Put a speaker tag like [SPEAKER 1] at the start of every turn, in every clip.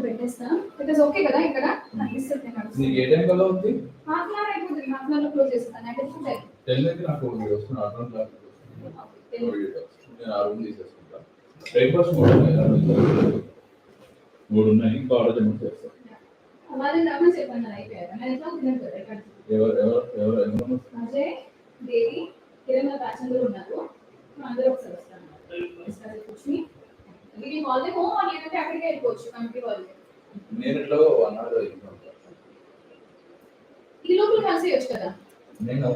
[SPEAKER 1] పెట్టేస్తా it is okay కదా ఇక్కడ అనిపిస్తుంది
[SPEAKER 2] నీకు ఏ టైం కల్లా ఉంది
[SPEAKER 1] హాఫ్ అన్ అవర్ అయిపోతుంది హాఫ్ అన్ అవర్ క్లోజ్ చేస్తాను అంటే ఫుడ్
[SPEAKER 2] టెన్కి నాకు మీరు వస్తున్న అడ్వాన్స్ నేను ఆ రూమ్ తీసేసుకుంటా బ్రేక్ఫాస్ట్ మూడు ఉన్నాయి ఇంకా ఆర్డర్ ఏమైనా చేస్తాను
[SPEAKER 1] వాళ్ళని రమ్మని చెప్పండి అది అయిపోయారు నేను ఎట్లా తినదు కదా ఇక్కడ
[SPEAKER 2] ఎవరు
[SPEAKER 1] అజయ్ దేవి కిరణ్ బ్యాచ్ అందరూ ఉన్నారు అందరూ ఒకసారి వస్తాను కూర్చుని ఇది కాల్ హోమ్ అని ఏంటంటే అక్కడికి వెళ్ళిపోవచ్చు కమిటీ వాళ్ళు
[SPEAKER 2] నేను ఎట్లా 1 అవర్
[SPEAKER 1] ఈ లోపల కలిసి వచ్చు కదా
[SPEAKER 2] నేను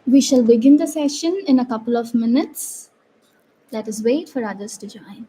[SPEAKER 3] We shall begin the session in a couple of minutes. Let us wait for others to join.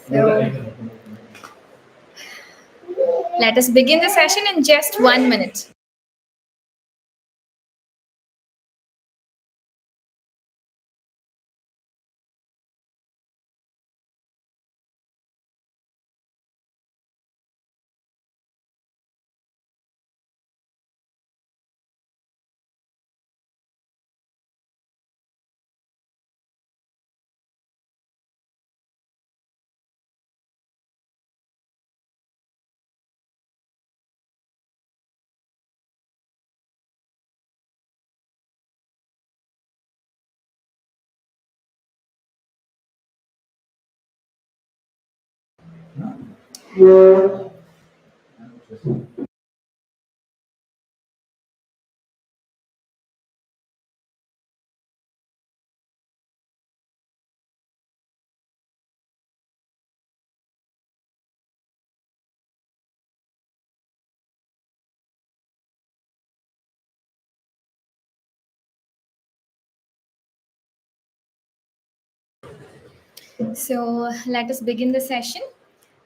[SPEAKER 3] So let us begin the session in just 1 minute. So let us begin the session.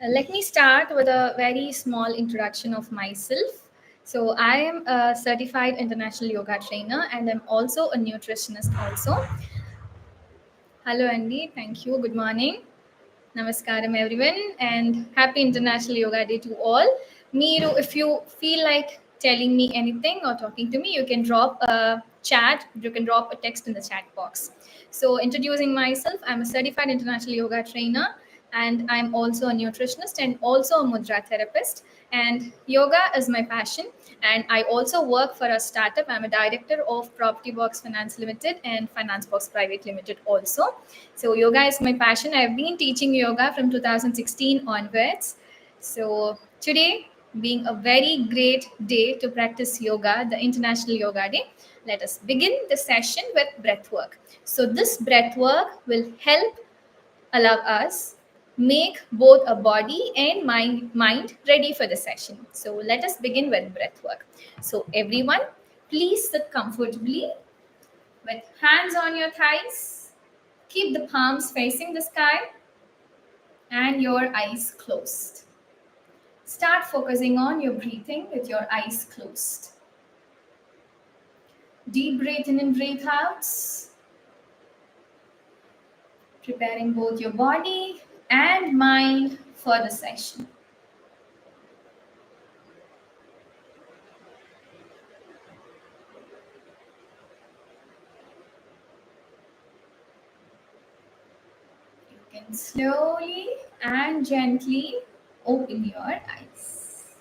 [SPEAKER 3] Let me start with a very small introduction of myself. So I am a certified international yoga trainer and I'm also a nutritionist also. Hello Andy, thank you. Good morning. Namaskaram everyone and happy International Yoga Day to all. Meeru, if you feel like telling me anything or talking to me, you can drop a chat, you can drop a text in the chat box. So introducing myself, I'm a certified international yoga trainer and I'm also a nutritionist and also a mudra therapist. And yoga is my passion. And I also work for a startup. I'm a director of Property Box Finance Limited and Finance Box Private Limited also. So yoga is my passion. I've been teaching yoga from 2016 onwards. So today being a very great day to practice yoga, the International Yoga Day, let us begin the session with breath work. So this breath work will help allow us make both a body and mind ready for the session. So let us begin with breath work. So everyone, please sit comfortably with hands on your thighs. Keep the palms facing the sky and your eyes closed. Start focusing on your breathing with your eyes closed. Deep breath in and breathe out. Preparing both your body and mind for the session. You can slowly and gently open your eyes.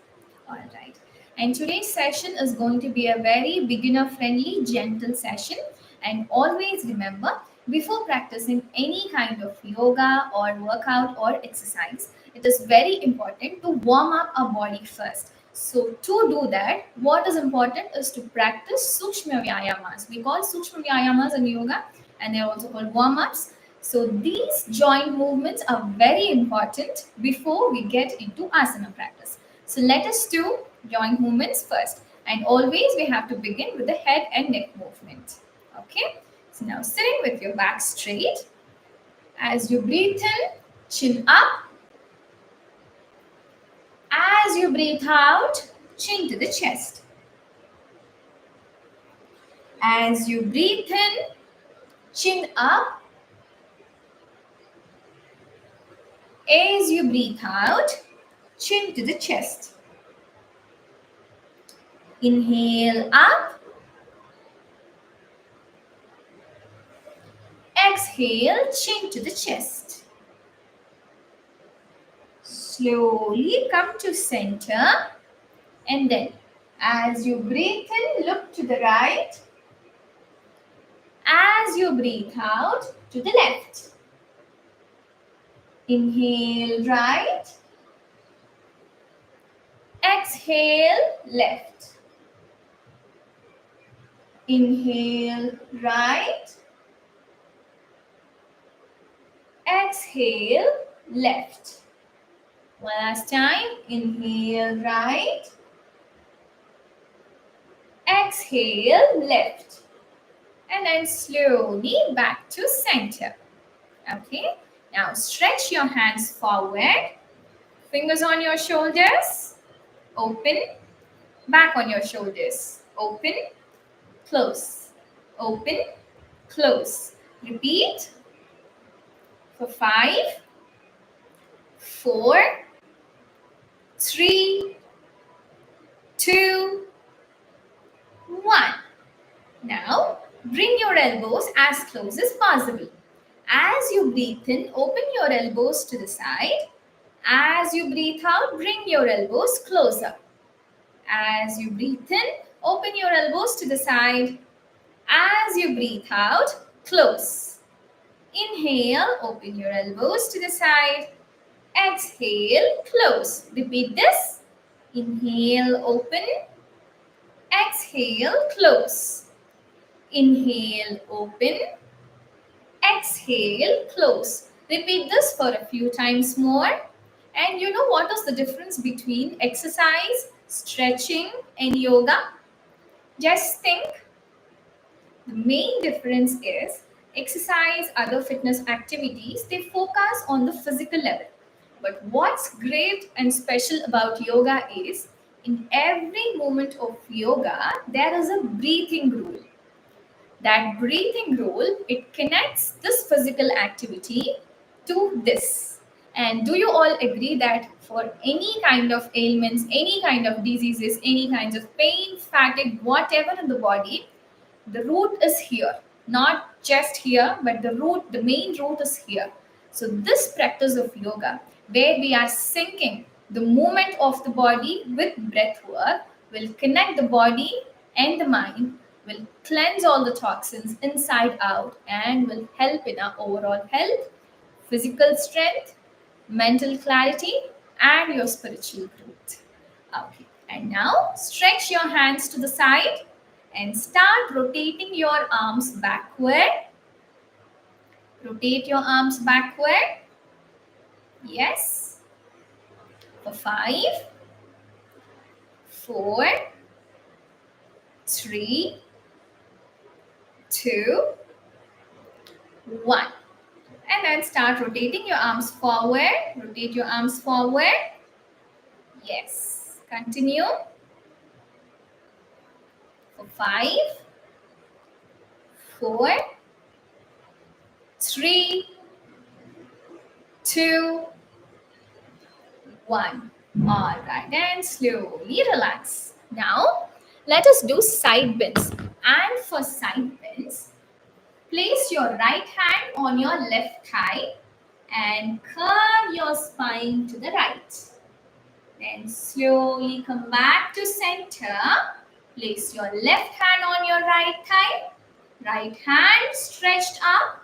[SPEAKER 3] All right. And today's session is going to be a very beginner friendly, gentle session. And always remember, before practicing any kind of yoga or workout or exercise, it is very important to warm up our body first. So to do that, what is important is to practice Sukshma Vyayamas. We call Sukshma Vyayamas in yoga and they're also called warm-ups. So these joint movements are very important before we get into asana practice. So let us do joint movements first. And always we have to begin with the head and neck movement. Okay. So now sitting with your back straight. As you breathe in, chin up. As you breathe out, chin to the chest. As you breathe in, chin up. As you breathe out, chin to the chest. Inhale up. Exhale, chin to the chest. Slowly come to center and then as you breathe in, look to the right. As you breathe out, to the left. Inhale right. Exhale left. Inhale right. Exhale left. One last time. Inhale right. Exhale left. And then slowly back to center. Okay. Now stretch your hands forward, fingers on your shoulders, open, back on your shoulders, open, close, open, close. Repeat for 5, 4, 3, 2, 1. Now bring your elbows as close as possible. As you breathe in, open your elbows to the side. As you breathe out, bring your elbows closer. As you breathe in, open your elbows to the side. As you breathe out, close. Inhale, open your elbows to the side. Exhale, close. Repeat this. Inhale, open. Exhale, close. Inhale, open. Exhale, close. Repeat this for a few times more. And you know what is the difference between exercise, stretching, and yoga? Just think. The main difference is exercise, other fitness activities, they focus on the physical level. But what's great and special about yoga is in every moment of yoga, there is a breathing rule. That breathing rule, it connects this physical activity to this. And do you all agree that for any kind of ailments, any kind of diseases, any kinds of pain, fatigue, whatever in the body, the root is here, not just here, but the main root is here. So this practice of yoga, where we are syncing the movement of the body with breath work, will connect the body and the mind, will cleanse all the toxins inside out, and will help in our overall health, physical strength, mental clarity, and your spiritual growth. Okay, and now stretch your hands to the side and start rotating your arms backward. Rotate your arms backward. Yes. For 5, 4, 3, 2, 1. And then start rotating your arms forward. Rotate your arms forward. Yes. Continue. For 5, 4, 3, 2, 1. All right, and slowly relax. Now, let us do side bends. And for side bends, place your right hand on your left thigh and curve your spine to the right. Then slowly come back to center. Place your left hand on your right thigh. Right hand stretched up.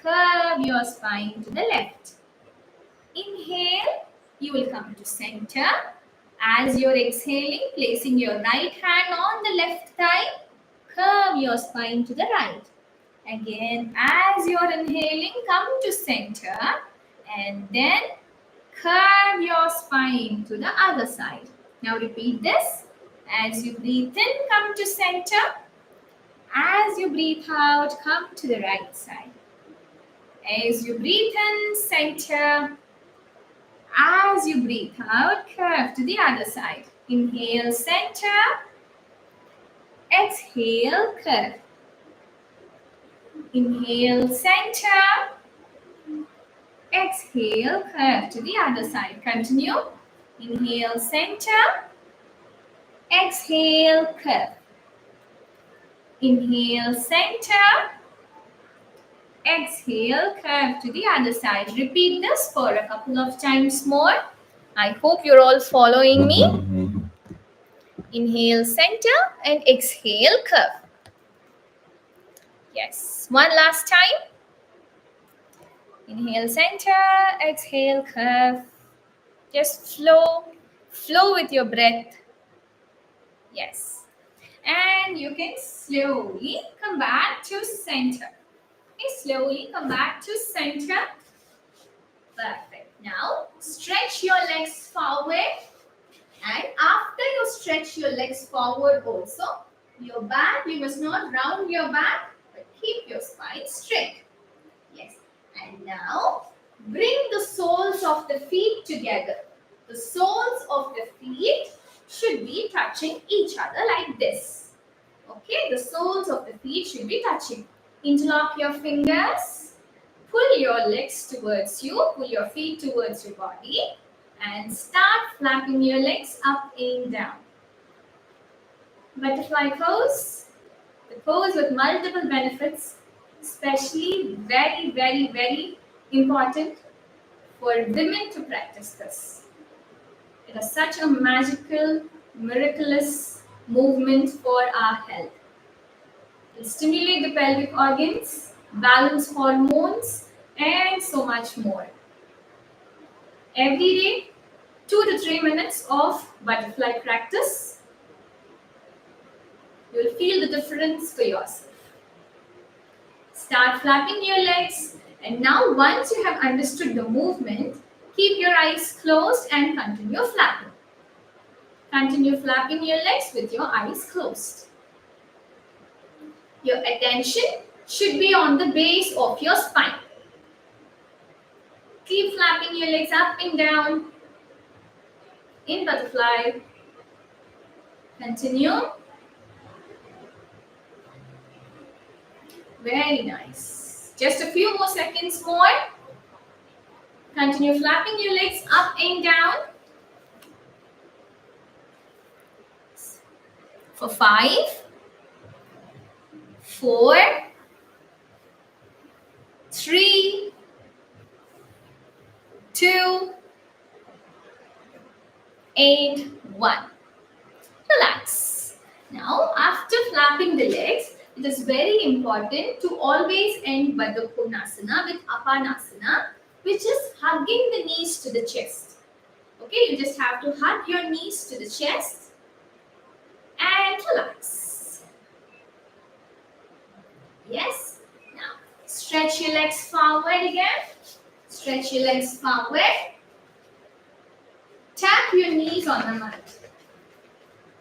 [SPEAKER 3] Curve your spine to the left. Inhale, you will come to center. As you're exhaling, placing your right hand on the left thigh. Curve your spine to the right. Again, as you're inhaling, come to center. And then curve your spine to the other side. Now repeat this. As you breathe in, come to center. As you breathe out, come to the right side. As you breathe in, center. As you breathe out, curve to the other side. Inhale, center. Exhale, curve. Inhale, center. Exhale, curve to the other side. Continue. Inhale, center. Exhale, curve. Inhale, center. Exhale, curve to the other side. Repeat this for a couple of times more. I hope you're all following me. Inhale, center, and exhale, curve. Yes, one last time. Inhale, center, exhale, curve. Just flow with your breath. Yes. And you can slowly come back to center. Okay, slowly come back to center. Perfect. Now, stretch your legs forward. And after you stretch your legs forward also, your back, you must not round your back, but keep your spine straight. Yes. And now,
[SPEAKER 1] Bring the soles of the feet together. The soles of the feet should be touching each other like this. Okay, the soles of the feet should be touching. Interlock your fingers. Pull your legs towards you. Pull your feet towards your body. And start flapping your legs up and down. Butterfly pose. The pose with multiple benefits, especially very important for women to practice this. It is such a magical, miraculous movement for our health. It will stimulate the pelvic organs, balance hormones, and so much more. Every day, 2 to 3 minutes of butterfly practice. You will feel the difference for yourself. Start flapping your legs, and now once you have understood the movement, keep your eyes closed and continue flapping. Continue flapping your legs with your eyes closed. Your attention should be on the base of your spine. Keep flapping your legs up and down in butterfly. Continue. Very nice. Just a few more seconds more. Continue flapping your legs up and down. For 5, 4, 3, 2, and 1. Relax. Now, after flapping the legs, it is very important to always end Baddha Konasana with Apanasana, which is hugging the knees to the chest. Okay, you just have to hug your knees to the chest and relax. Yes. Now, stretch your legs forward again. Stretch your legs forward. Tap your knees on the mat.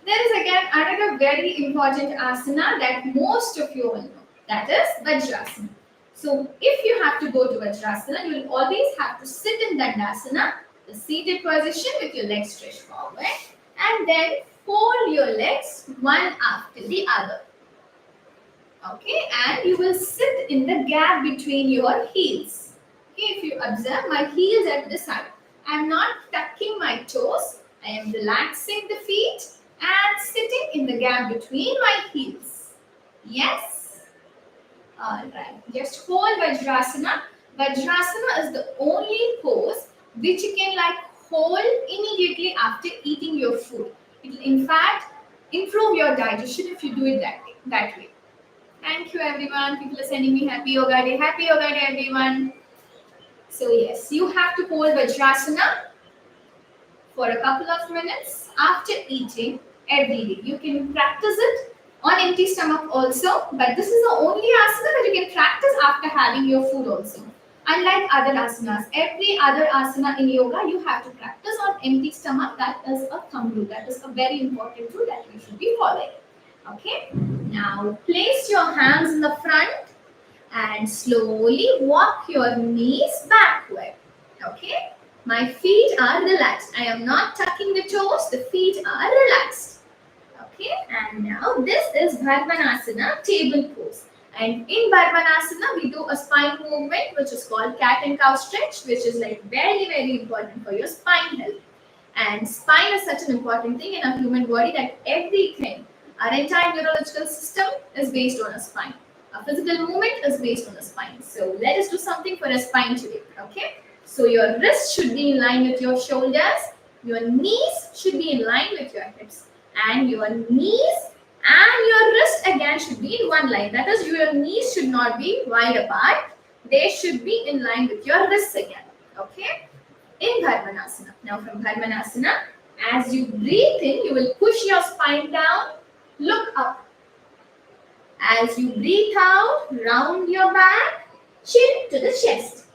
[SPEAKER 1] There is again another very important asana that most of you will know. That is Vajrasana. So if you have to go to Vajrasana, you will always have to sit in Dandasana, the seated position with your legs stretched forward, and then fold your legs one after the other. Okay, and you will sit in the gap between your heels. Okay, if you observe, my heels are to the side. I am not tucking my toes. I am relaxing the feet and sitting in the gap between my heels. Yes? Alright. Just hold Vajrasana. Vajrasana is the only pose which you can hold immediately after eating your food. It will in fact improve your digestion if you do it that way. Thank you everyone. People are sending me happy yoga day. Happy yoga day everyone. So yes, you have to hold Vajrasana for a couple of minutes after eating every day. You can practice it on empty stomach also, but this is the only asana that you can practice after having your food also. Unlike other asanas, every other asana in yoga you have to practice on empty stomach. That is a thumb rule. That is a very important rule that you should be following. Okay. Now place your hands in the front and slowly walk your knees backward. Okay. My feet are relaxed. I am not tucking the toes. The feet are relaxed. Okay. And now this is Bharvanasana, table pose. And in Bharvanasana, we do a spine movement which is called cat and cow stretch, which is very important for your spine health. And spine is such an important thing in our human body that everything, our entire neurological system is based on a spine. Our physical movement is based on a spine. So let us do something for a spine today. Okay. So your wrists should be in line with your shoulders. Your knees should be in line with your hips. And your knees and your wrist again should be in one line. That is, your knees should not be wide apart. They should be in line with your wrists again. Okay? In Bharvanasana. Now from Bharvanasana, as you breathe in, you will push your spine down, look up. As you breathe out, round your back, chin to the chest.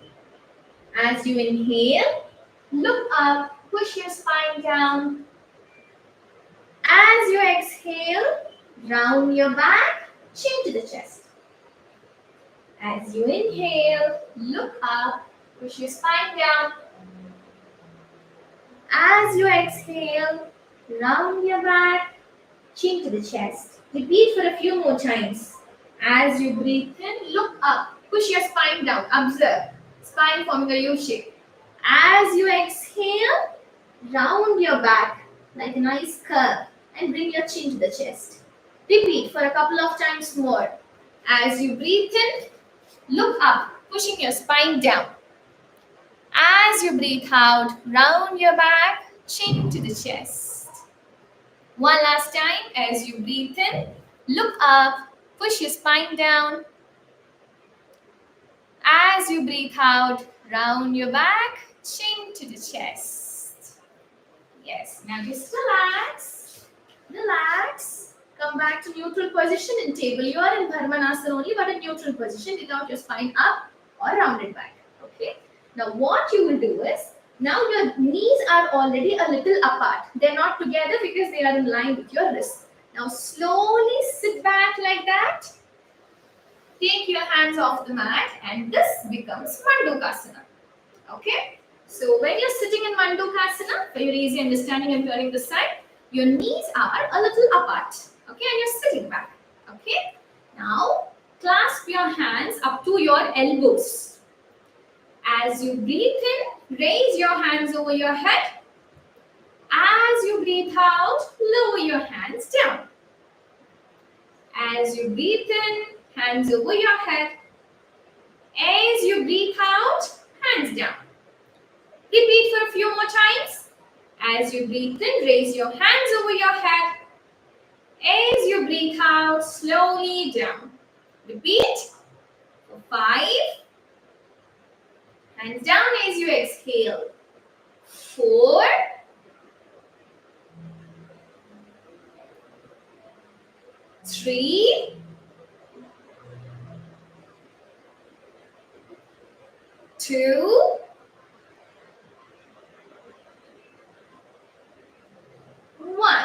[SPEAKER 1] As you inhale, look up, push your spine down. As you exhale, round your back, chin to the chest. As you inhale, look up, Push your spine down. As you exhale, round your back, chin to the chest. Repeat for a few more times. As you breathe in, look up. Push your spine down. Observe. Spine forming a U shape. As you exhale, round your back like a nice curve and bring your chin to the chest. Repeat for a couple of times more. As you breathe in, look up, pushing your spine down. As you breathe out, round your back, chin to the chest. One last time, as you breathe in, look up, push your spine down. As you breathe out, round your back, chin to the chest. Yes, now just relax. Relax. Come back to neutral position in table. You are in Dharmanasana only, but in neutral position without your spine up or rounded back. Okay. Now what you will do is, now your knees are already a little apart. They're not together because they are in line with your wrists. Now slowly sit back like that. Take your hands off the mat and this becomes Mandukasana. Okay. So when you're sitting in Mandukasana, for your easy understanding, I'm turning this side, your knees are a little apart. Okay, and you're sitting back. Okay. Now clasp your hands up to your elbows. As you breathe in, raise your hands over your head. As you breathe out, lower your hands down. As you breathe in, hands over your head. As you breathe out, hands down. Repeat for a few more times. As you breathe in, raise your hands over your head. As you breathe out, slowly down. Repeat for 5. Hands down as you exhale. 4. 3. 2. 1.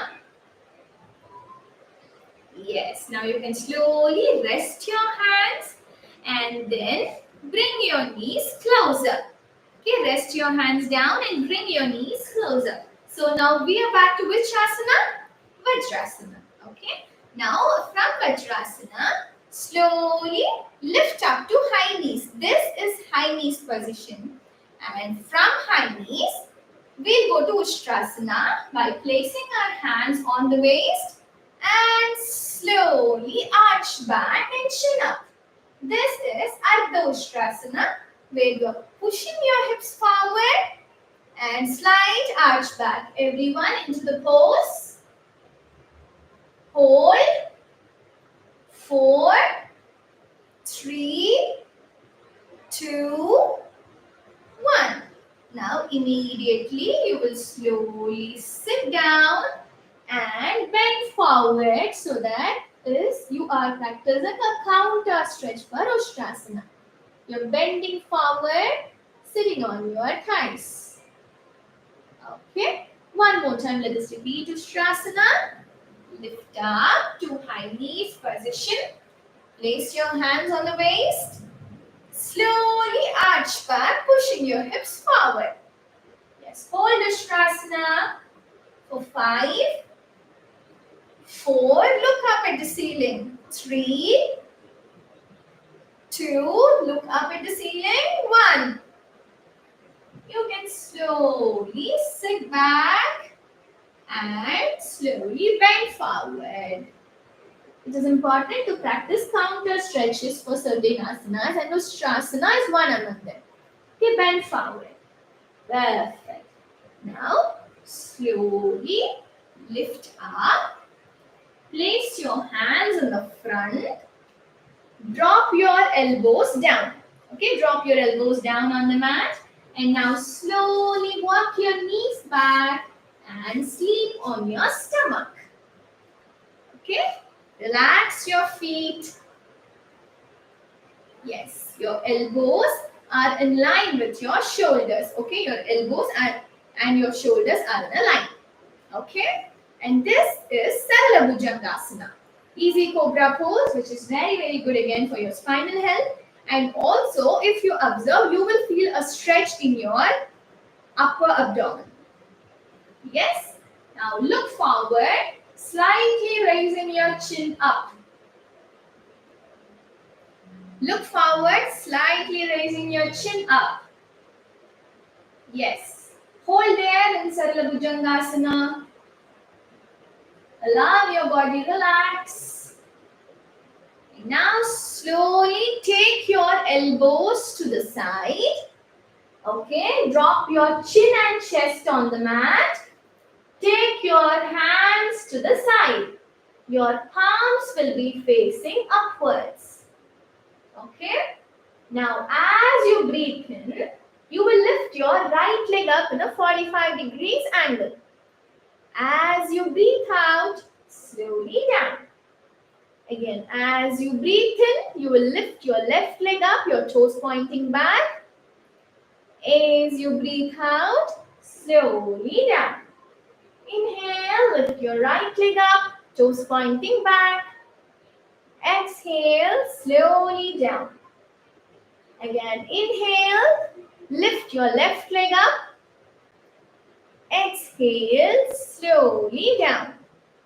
[SPEAKER 1] Yes, now you can slowly rest your hands and then bring your knees closer. Okay, rest your hands down and bring your knees closer. So now we are back to which asana? Vajrasana. Okay. Now from Vajrasana, slowly lift up to high knees. This is high knees position. And from high knees, we'll go to Ustrasana by placing our hands on the waist and slowly arch back and chin up. This is Ardha Ustrasana, where you are pushing your hips forward and slight arch back. Everyone into the pose. Hold. 4, 3, 2, 1. Now immediately you will slowly sit down and bend forward so that is you are practicing a counter stretch for Ustrasana. You're bending forward, sitting on your thighs. Okay. One more time, let us repeat Ustrasana. Lift up to high knees position. Place your hands on the waist. Slowly arch back, pushing your hips forward. Yes, hold Ustrasana for 5, 4, look up at the ceiling. 3, 2, look up at the ceiling. 1. You can slowly sit back and slowly bend forward. It is important to practice counter stretches for certain asanas, and Ustrasana is one among them. Okay, bend forward. Perfect. Now, slowly lift up. Place your hands in the front. Drop your elbows down. Okay, drop your elbows down on the mat. And now slowly walk your knees back and sleep on your stomach. Okay, relax your feet. Yes, your elbows are in line with your shoulders. Okay, your elbows and your shoulders are in a line. Okay, and this is Sarala Bhujangasana. Easy cobra pose, which is very, very good again for your spinal health. And also, if you observe, you will feel a stretch in your upper abdomen. Yes? Now look forward, slightly raising your chin up. Look forward, slightly raising your chin up. Yes. Hold there in Sarala Bhujangasana. Allow your body relax. Now slowly take your elbows to the side. Okay, drop your chin and chest on the mat. Take your hands to the side. Your palms will be facing upwards. Okay. Now as you breathe in, you will lift your right leg up in a 45 degrees angle. As you breathe out, slowly down. Again, as you breathe in, you will lift your left leg up, your toes pointing back. As you breathe out, slowly down. Inhale, lift your right leg up, toes pointing back. Exhale, slowly down. Again, inhale, lift your left leg up. Exhale, slowly down.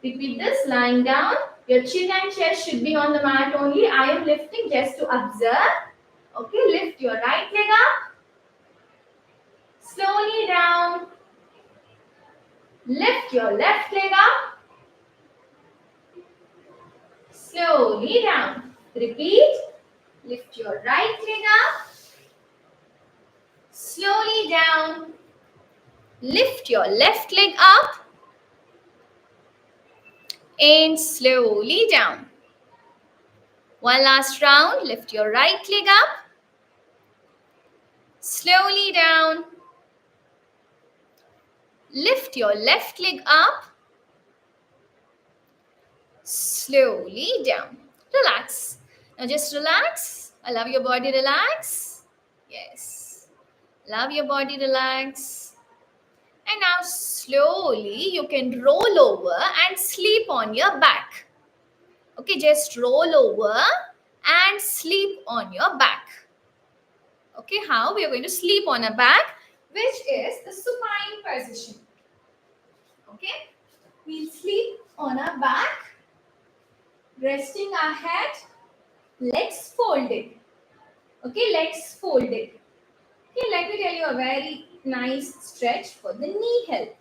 [SPEAKER 1] Repeat this, lying down. Your chin and chest should be on the mat only. I am lifting just to observe. Okay, lift your right leg up. Slowly down. Lift your left leg up. Slowly down. Repeat. Lift your right leg up. Slowly down. Lift your left leg up. And slowly down. One last round. Lift your right leg up. Slowly down. Lift your left leg up. Slowly down. Relax. Now just relax. Allow your body relax. Yes. Allow your body relax. And now slowly you can roll over and sleep on your back. Okay, just roll over and sleep on your back. Okay, how? We are going to sleep on our back, which is the supine position. Okay, we'll sleep on our back, resting our head, legs folded. Okay, legs folded. Okay, let me tell you a very nice stretch for the knee help.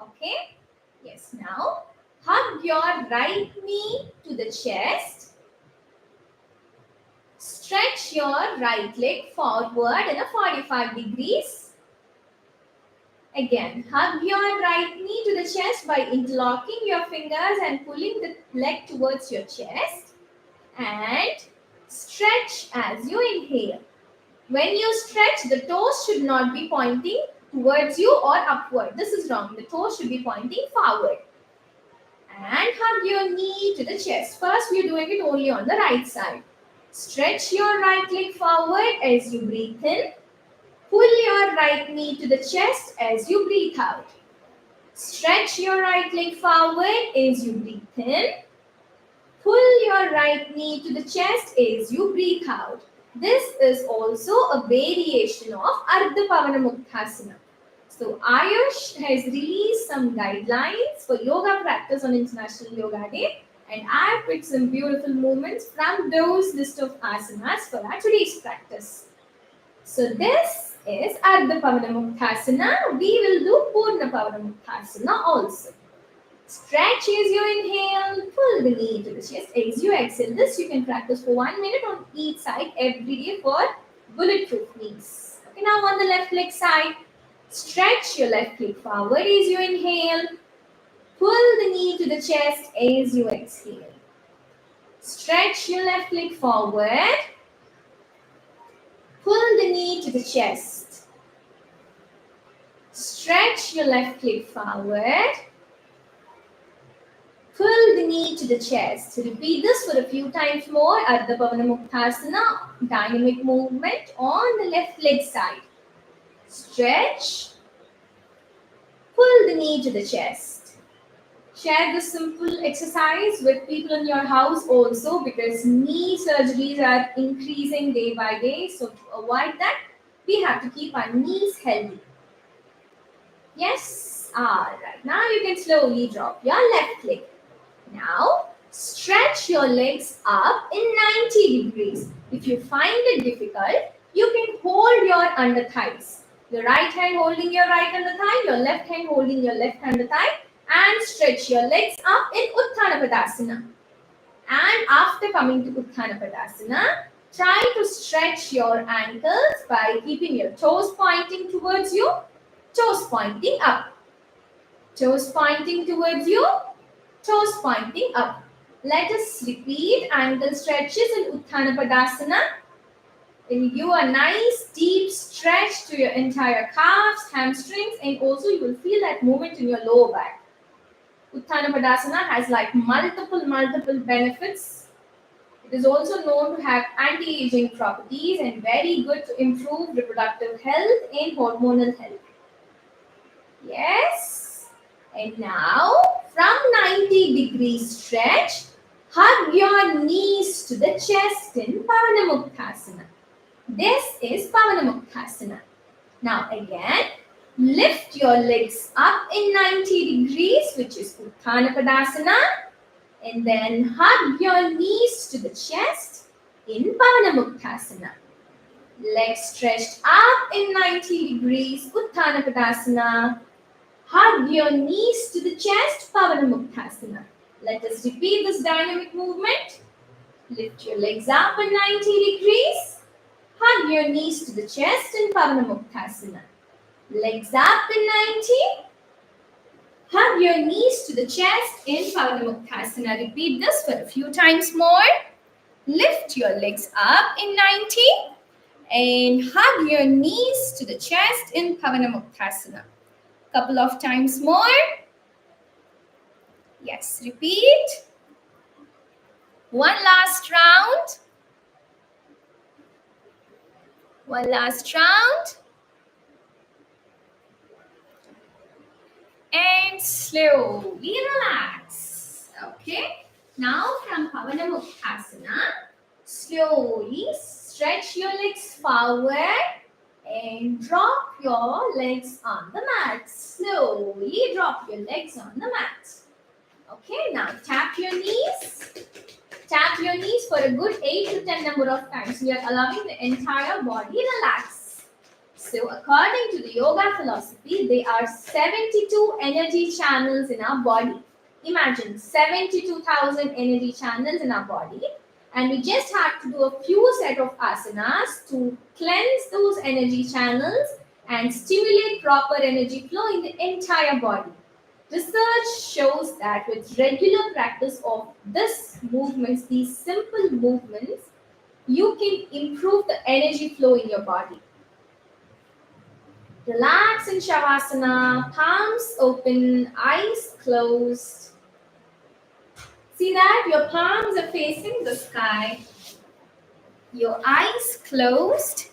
[SPEAKER 1] Okay, yes, now hug your right knee to the chest. Stretch your right leg forward in a 45 degrees. Again, hug your right knee to the chest by interlocking your fingers and pulling the leg towards your chest. And stretch as you inhale. When you stretch, the toes should not be pointing towards you or upward. This is wrong. The toes should be pointing forward. And hug your knee to the chest. First, we are doing it only on the right side. Stretch your right leg forward as you breathe in. Pull your right knee to the chest as you breathe out. Stretch your right leg forward as you breathe in. Pull your right knee to the chest as you breathe out. This is also a variation of Ardha Pavana Muktasana. So Ayush has released some guidelines for yoga practice on International Yoga Day, and I have picked some beautiful movements from those list of asanas for our today's practice. So this is Ardha Pavana Muktasana. We will do Purna Pavana Muktasana also. Stretch as you inhale, pull the knee to the chest as you exhale. This you can practice for 1 minute on each side every day for bulletproof knees. Okay, now on the left leg side, stretch your left leg forward as you inhale. Pull the knee to the chest as you exhale. Stretch your left leg forward. Pull the knee to the chest. Stretch your left leg forward. Pull the knee to the chest. Repeat this for a few times more. Ardha Pavana Muktasana, dynamic movement on the left leg side. Stretch. Pull the knee to the chest. Share this simple exercise with people in your house also, because knee surgeries are increasing day by day. So to avoid that, we have to keep our knees healthy. Yes. Alright. Now you can slowly drop your left leg. Now stretch your legs up in 90 degrees. If you find it difficult, you can hold your under thighs. Your right hand holding your right under thigh, your left hand holding your left under thigh, and stretch your legs up in Utthana Padasana. And after coming to Utthana Padasana, try to stretch your ankles by keeping your toes pointing towards you, toes pointing up. Toes pointing towards you, toes pointing up. Let us repeat ankle stretches in Utthana Padasana. And give a nice deep stretch to your entire calves, hamstrings, and also you will feel that movement in your lower back. Utthana Padasana has like multiple benefits. It is also known to have anti-aging properties and very good to improve reproductive health and hormonal health. Yes. And now, from 90-degree stretch, hug your knees to the chest in Pavanamuktasana. This is Pavanamuktasana. Now again, lift your legs up in 90 degrees, which is Utthana Padasana. And then hug your knees to the chest in Pavanamuktasana. Legs stretched up in 90 degrees, Utthana Padasana. Hug your knees to the chest, Pavanamuktasana. Let us repeat this dynamic movement. Lift your legs up in 90 degrees. Hug your knees to the chest in Pavanamuktasana. Legs up in 90. Hug your knees to the chest in Pavanamuktasana. Repeat this for a few times more. Lift your legs up in 90 and hug your knees to the chest in Pavanamuktasana. Couple of times more. Yes, repeat. One last round. One last round. And slowly relax. Okay. Now from Pavanamuktasana, slowly stretch your legs forward and drop your legs on the mat. Slowly drop your legs on the mat. Okay, now tap your knees. Tap your knees for a good 8 to 10 number of times. We are allowing the entire body relax. So according to the yoga philosophy, there are 72 energy channels in our body. Imagine 72,000 energy channels in our body. And we just have to do a few set of asanas to cleanse those energy channels and stimulate proper energy flow in the entire body. Research shows that with regular practice of these movements, these simple movements, you can improve the energy flow in your body. Relax in Shavasana, palms open, eyes closed. See that your palms are facing the sky. Your eyes closed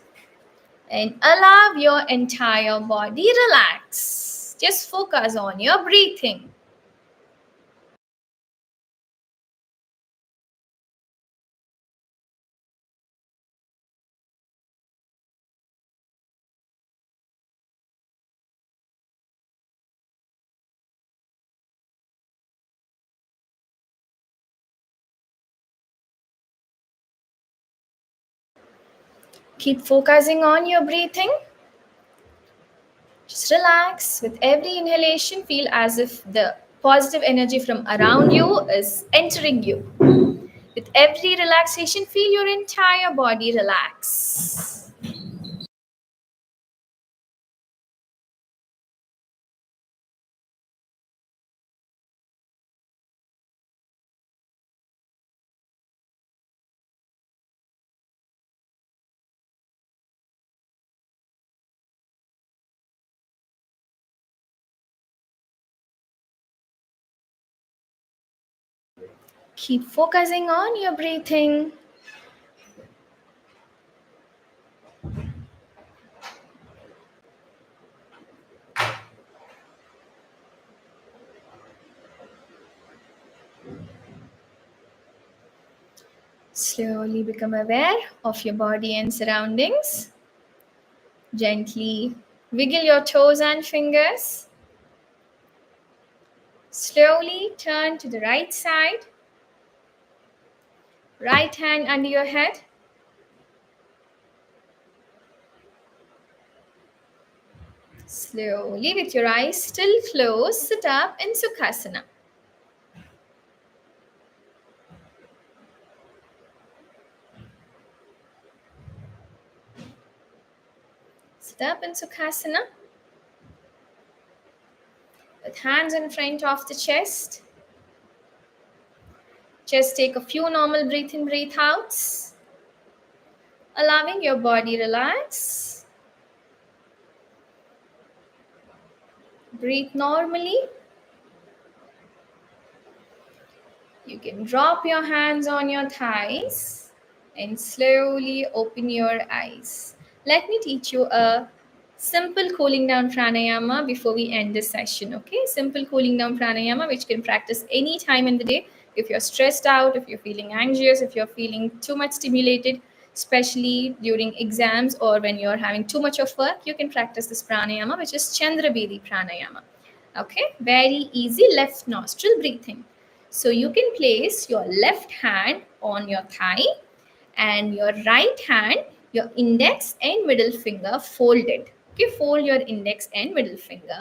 [SPEAKER 1] and allow your entire body relax. Just focus on your breathing. Keep focusing on your breathing. Just relax. With every inhalation, feel as if the positive energy from around you is entering you. With every relaxation, feel your entire body relax. Keep focusing on your breathing.
[SPEAKER 3] Slowly become aware of your body and surroundings. Gently wiggle your toes and fingers. Slowly turn to the right side. Right hand under your head. Slowly, with your eyes still closed, sit up in Sukhasana. Sit up in Sukhasana with hands in front of the chest. Just take a few normal breath in, breath outs, allowing your body relax. Breathe normally. You can drop your hands on your thighs and slowly open your eyes. Let me teach you a simple cooling down pranayama before we end this session. Okay, simple cooling down pranayama which you can practice any time in the day. If you're stressed out, if you're feeling anxious, if you're feeling too much stimulated, especially during exams or when you're having too much of work, you can practice this pranayama, which is Chandrabedi pranayama. Okay, very easy left nostril breathing. So you can place your left hand on your thigh and your right hand, your index and middle finger folded. Okay, fold your index and middle finger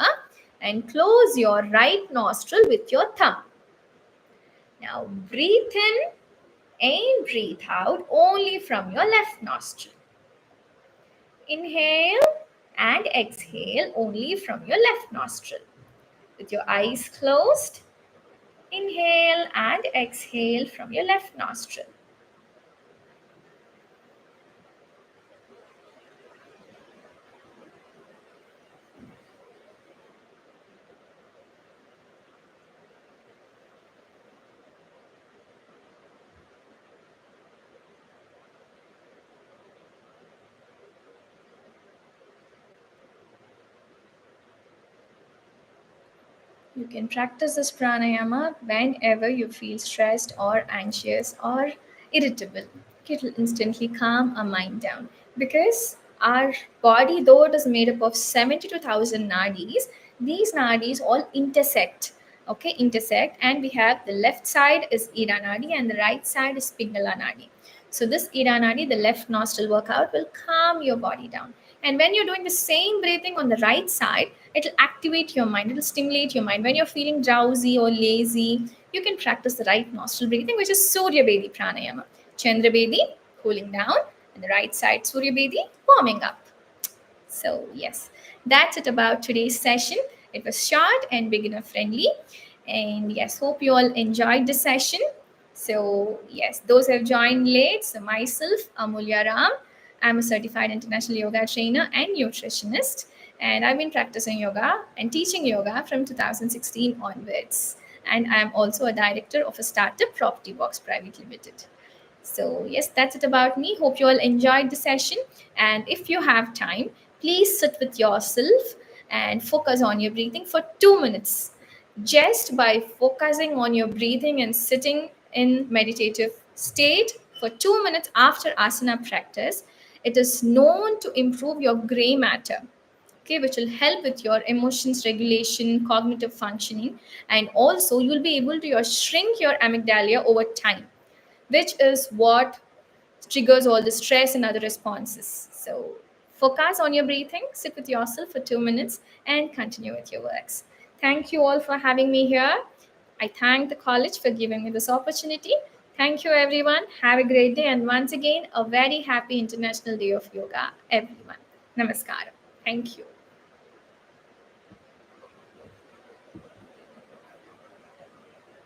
[SPEAKER 3] and close your right nostril with your thumb. Now breathe in and breathe out only from your left nostril. Inhale and exhale only from your left nostril. With your eyes closed, inhale and exhale from your left nostril. You can practice this pranayama whenever you feel stressed or anxious or irritable. It will instantly calm our mind down because our body, though it is made up of 72,000 nadis, these nadis all intersect. Okay, intersect, and we have the left side is Ida nadi and the right side is Pingala nadi. So this Ida nadi, the left nostril workout, will calm your body down. And when you're doing the same breathing on the right side, it'll activate your mind, it'll stimulate your mind. When you're feeling drowsy or lazy, you can practice the right nostril breathing, which is Surya Bedi pranayama. Chandra Bedi, cooling down, and the right side Surya Bedi, warming up. So yes, that's it about today's session. It was short and beginner friendly. And yes, hope you all enjoyed the session. So yes, those who have joined late, so myself, Amulya Ram, I'm a certified international yoga trainer and nutritionist. And I've been practicing yoga and teaching yoga from 2016 onwards. And I'm also a director of a startup, Property Box Private Limited. So, yes, that's it about me. Hope you all enjoyed the session. And if you have time, please sit with yourself and focus on your breathing for 2 minutes. Just by focusing on your breathing and sitting in meditative state for 2 minutes after asana practice, it is known to improve your gray matter. Okay, which will help with your emotions regulation, cognitive functioning, and also you'll be able to shrink your amygdala over time, which is what triggers all the stress and other responses. So focus on your breathing, sit with yourself for 2 minutes, and continue with your works. Thank you all for having me here. I thank the college for giving me this opportunity. Thank you, everyone. Have a great day. And once again, a very happy International Day of Yoga, everyone. Namaskaram. Thank you.